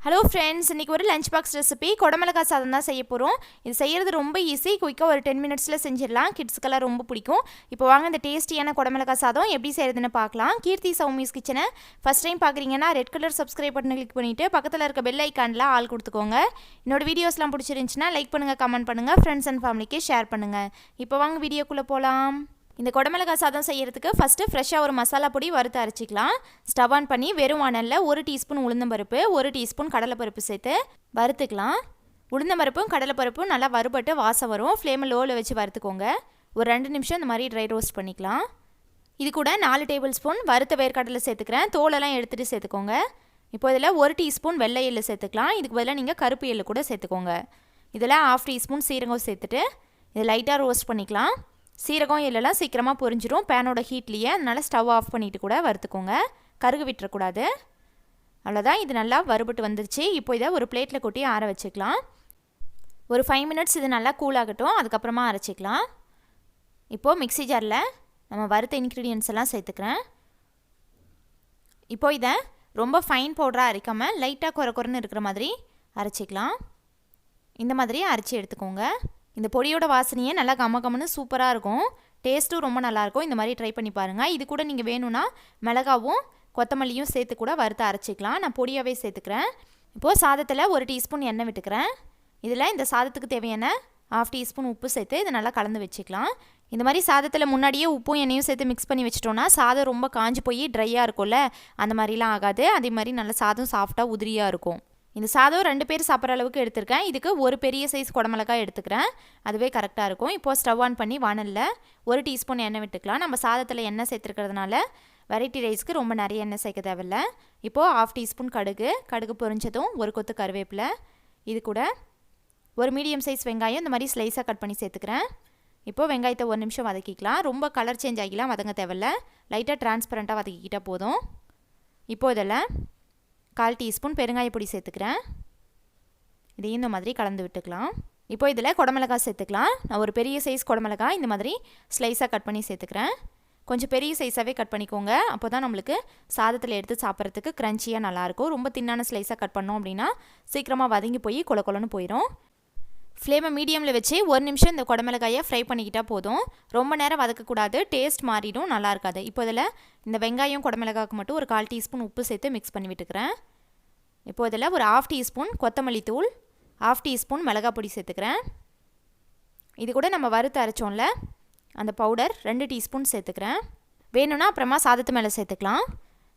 Hello friends, இன்றைக்கி ஒரு lunch box recipe குடமிளகாய் சாதம் தான் செய்ய போகிறோம். இது செய்கிறது ரொம்ப ஈஸி, குயிக்காக ஒரு 10 மினிட்ஸில் செஞ்சிடலாம். கிட்ஸுக்கெல்லாம் ரொம்ப பிடிக்கும். இப்போ வாங்க இந்த டேஸ்டியான குடமிளகாய் சாதம் எப்படி செய்கிறதுன்னு பார்க்கலாம். கீர்த்தி சௌமிஸ் கிச்சனை ஃபஸ்ட் டைம் பார்க்குறீங்கன்னா ரெட் கலர் சப்ஸ்கிரைப் பட்டனை கிளிக் பண்ணிவிட்டு பக்கத்தில் இருக்க பெல் ஐக்கானில் ஆல் கொடுத்துக்கோங்க. என்னோட வீடியோஸ்லாம் பிடிச்சிருந்துச்சுன்னா லைக் பண்ணுங்கள், கமெண்ட் பண்ணுங்கள், ஃப்ரெண்ட்ஸ் அண்ட் ஃபேமிலிக்கு ஷேர் பண்ணுங்கள். இப்போ வாங்க வீடியோக்குள்ளே போகலாம். இந்த குடமிளகாய் சாதம் செய்கிறதுக்கு ஃபஸ்ட்டு ஃப்ரெஷ்ஷாக ஒரு மசாலா பொடி வறுத்து அரைச்சிக்கலாம். ஸ்டவ் ஆன் பண்ணி வெறும் வானலில் 1 டீஸ்பூன் உளுந்தம்பருப்பு, 1 டீஸ்பூன் கடலைப்பருப்பு சேர்த்து வறுத்துக்கலாம். உளுந்தம்பருப்பும் கடலைப்பருப்பும் நல்லா வறுபட்டு வாசம் வரும். ஃப்ளேமை லோவில் வச்சு வறுத்துக்கோங்க. ஒரு 2 நிமிஷம் இந்த மாதிரி ட்ரை ரோஸ்ட் பண்ணிக்கலாம். இது கூட 4 டேபிள் ஸ்பூன் வறுத்த வேர்க்கடலை சேர்த்துக்கிறேன். தோலெல்லாம் எடுத்துகிட்டு சேர்த்துக்கோங்க. இப்போ இதில் 1 டீஸ்பூன் வெள்ளை எள்ளு சேர்த்துக்கலாம். இதுக்கு பதிலாக நீங்கள் கருப்பு எள்ளு கூட சேர்த்துக்கோங்க. இதில் 1/2 டீஸ்பூன் சீரகம் சேர்த்துட்டு இதை லைட்டாக ரோஸ்ட் பண்ணிக்கலாம். சீரகம் எல்லாம் சீக்கிரமாக பொரிஞ்சிரும் பேனோட ஹீட்லேயே, அதனால் ஸ்டவ் ஆஃப் பண்ணிவிட்டு கூட வறுத்துக்கோங்க. கருகு விட்டுறக்கூடாது. அவ்வளோதான், இது நல்லா வறுபட்டு வந்துருச்சு. இப்போ இதை ஒரு பிளேட்டில் கொட்டி ஆற வச்சுக்கலாம். ஒரு 5 மினிட்ஸ் இது நல்லா கூல் ஆகட்டும், அதுக்கப்புறமா அரைச்சிக்கலாம். இப்போது மிக்ஸி ஜாரில் நம்ம வறுத்த இன்க்ரீடியன்ட்ஸ் எல்லாம் சேர்த்துக்கிறேன். இப்போ இதை ரொம்ப ஃபைன் பவுடராக அரைக்காமல் லைட்டாக குறைன்னு இருக்கிற மாதிரி அரைச்சிக்கலாம். இந்த மாதிரி அரைச்சி எடுத்துக்கோங்க. இந்த பொடியோட வாசனையே நல்லா கம்மன்னு சூப்பராக இருக்கும். டேஸ்ட்டும் ரொம்ப நல்லாயிருக்கும். இந்த மாதிரி ட்ரை பண்ணி பாருங்கள். இது கூட நீங்கள் வேணும்னா மிளகாவும் கொத்தமல்லியும் சேர்த்து கூட வறுத்து அரைச்சிக்கலாம். நான் பொடியாகவே சேர்த்துக்கிறேன். இப்போது சாதத்தில் 1 டீஸ்பூன் எண்ணெய் விட்டுக்கிறேன். இதில் இந்த சாதத்துக்கு தேவையான 1/2 டீஸ்பூன் உப்பு சேர்த்து இதை நல்லா கலந்து வச்சுக்கலாம். இந்த மாதிரி சாதத்தில் முன்னாடியே உப்பும் எண்ணெயும் சேர்த்து மிக்ஸ் பண்ணி வச்சிட்டோன்னா சாதம் ரொம்ப காஞ்சி போய் ட்ரையாக இருக்கும்ல, அந்த மாதிரிலாம் ஆகாது. அதே மாதிரி நல்லா சாதம் சாஃப்டாக உதிரியாக இருக்கும். இந்த சாதம் 2 பேர் சாப்பிட்ற அளவுக்கு எடுத்திருக்கேன். இதுக்கு ஒரு பெரிய சைஸ் குடமிளகாய் எடுத்துக்கிறேன். அதுவே கரெக்டாக இருக்கும். இப்போது ஸ்டவ் ஆன் பண்ணி வானலில் 1 டீஸ்பூன் எண்ணெய் விட்டுக்கலாம். நம்ம சாதத்தில் எண்ணெய் சேர்த்துருக்கிறதுனால வெரைட்டி ரைஸ்க்கு ரொம்ப நிறைய எண்ணெய் சேர்க்க தேவையில்லை. இப்போது 1/2 டீஸ்பூன் கடுகு பொரிஞ்சதும் 1 கொத்து கருவேப்பிலை, இது கூட ஒரு மீடியம் சைஸ் வெங்காயம் இந்த மாதிரி ஸ்லைஸாக கட் பண்ணி சேர்த்துக்கிறேன். இப்போது வெங்காயத்தை 1 நிமிஷம் வதக்கிக்கலாம். ரொம்ப கலர் சேஞ்ச் ஆகிலாம் வதங்க தேவையில்லை. லைட்டாக டிரான்ஸ்பரண்ட்டாக வதக்கிக்கிட்டால் போதும். இப்போது இதில் 1/4 டீஸ்பூன் பெருங்காய பொடி சேர்த்துக்கிறேன். இதையும் இந்த மாதிரி கலந்து விட்டுக்கலாம். இப்போ இதில் குடமிளகாய் சேர்த்துக்கலாம். நான் ஒரு பெரிய சைஸ் குடமிளகாய் இந்த மாதிரி ஸ்லைஸாக கட் பண்ணி சேர்த்துக்கிறேன். கொஞ்சம் பெரிய சைஸாகவே கட் பண்ணிக்கோங்க. அப்போ தான் நம்மளுக்கு சாதத்தில் எடுத்து சாப்பிட்றதுக்கு க்ரன்ச்சியாக நல்லாயிருக்கும். ரொம்ப தின்னான ஸ்லைஸாக கட் பண்ணோம் அப்படின்னா சீக்கிரமாக வதங்கி போய் கொலன்னு போயிடும். ஃப்ளேமை மீடியமில் வச்சு 1 நிமிஷம் இந்த குடமிளகாயை ஃப்ரை பண்ணிக்கிட்டால் போதும். ரொம்ப நேரம் வதக்கக்கூடாது, டேஸ்ட் மாறிடும், நல்லா இருக்காது. இப்போ இதில் இந்த வெங்காயம் குடமிளகாய்க்கு மட்டும் ஒரு 1/4 டீஸ்பூன் உப்பு சேர்த்து மிக்ஸ் பண்ணி விட்டுக்கிறேன். இப்போ இதில் ஒரு 1/2 டீஸ்பூன் கொத்தமல்லி தூள், 1/2 டீஸ்பூன் மிளகாய் பொடி சேர்த்துக்கிறேன். இது கூட நம்ம வறுத்து அரைச்சோம்ல அந்த பவுடர் 2 டீஸ்பூன் சேர்த்துக்கிறேன். வேணும்னா அப்புறமா சாதத்து மேலே சேர்த்துக்கலாம்.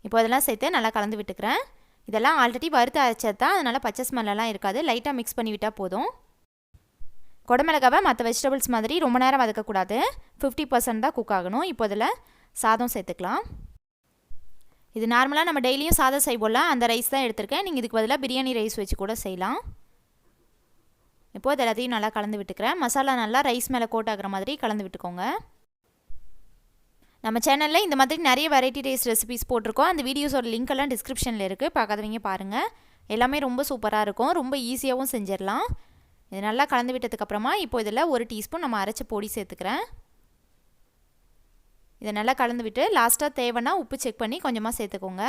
இப்போ இதெல்லாம் சேர்த்து நல்லா கலந்து விட்டுக்கிறேன். இதெல்லாம் ஆல்ரெடி வறுத்து அரைச்சது தான், அதனால் பச்சை ஸ்மெல்லாம் இருக்காது. லைட்டாக மிக்ஸ் பண்ணி விட்டால் போதும். குடமிளகாவை மற்ற வெஜிடபிள்ஸ் மாதிரி ரொம்ப நேரம் வதக்கக்கூடாது. 50% தான் குக் ஆகணும். இப்போ இதில் சாதம் சேர்த்துக்கலாம். இது நார்மலாக நம்ம டெய்லியும் சாதம் செய்வோம்ல, அந்த ரைஸ் தான் எடுத்திருக்கேன். நீங்கள் இதுக்கு பதிலாக பிரியாணி ரைஸ் வச்சு கூட செய்யலாம். இப்போது இது எல்லாத்தையும் நல்லா கலந்து விட்டுக்கிறேன். மசாலா நல்லா ரைஸ் மேலே கோட் ஆகிற மாதிரி கலந்து விட்டுக்கோங்க. நம்ம சேனலில் இந்த மாதிரி நிறைய வெரைட்டி ரைஸ் ரெசிபிஸ் போட்டிருக்கோம். அந்த வீடியோஸோட லிங்க் எல்லாம் டிஸ்கிரிப்ஷனில் இருக்குது, பார்க்காதவங்க பாருங்கள். எல்லாமே ரொம்ப சூப்பராக இருக்கும், ரொம்ப ஈஸியாகவும் செஞ்சிடலாம். இது நல்லா கலந்து விட்டதுக்கப்புறமா இப்போ இதில் 1 டீஸ்பூன் நம்ம அரைச்ச பொடி சேர்த்துக்கிறேன். இதை நல்லா கலந்து விட்டு லாஸ்ட்டாக தேவைன்னா உப்பு செக் பண்ணி கொஞ்சமாக சேர்த்துக்கோங்க.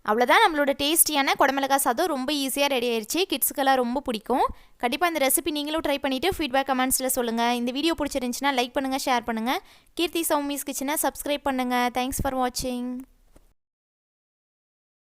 அவ்வளோதான், நம்மளோட டேஸ்டியான குடமிளகாய் சாதம் ரொம்ப ஈஸியாக ரெடி ஆயிடுச்சு. கிட்ஸுக்கெல்லாம் ரொம்ப பிடிக்கும். கண்டிப்பாக இந்த ரெசிபி நீங்களும் ட்ரை பண்ணிவிட்டு ஃபீட்பேக் கமெண்ட்ஸில் சொல்லுங்கள். இந்த வீடியோ பிடிச்சிருந்துச்சுன்னா லைக் பண்ணுங்கள், ஷேர் பண்ணுங்கள். கீர்த்தி சௌமிஸ் கிச்சனை சப்ஸ்கிரைப் பண்ணுங்கள். தேங்க்ஸ் ஃபார் வாட்சிங்.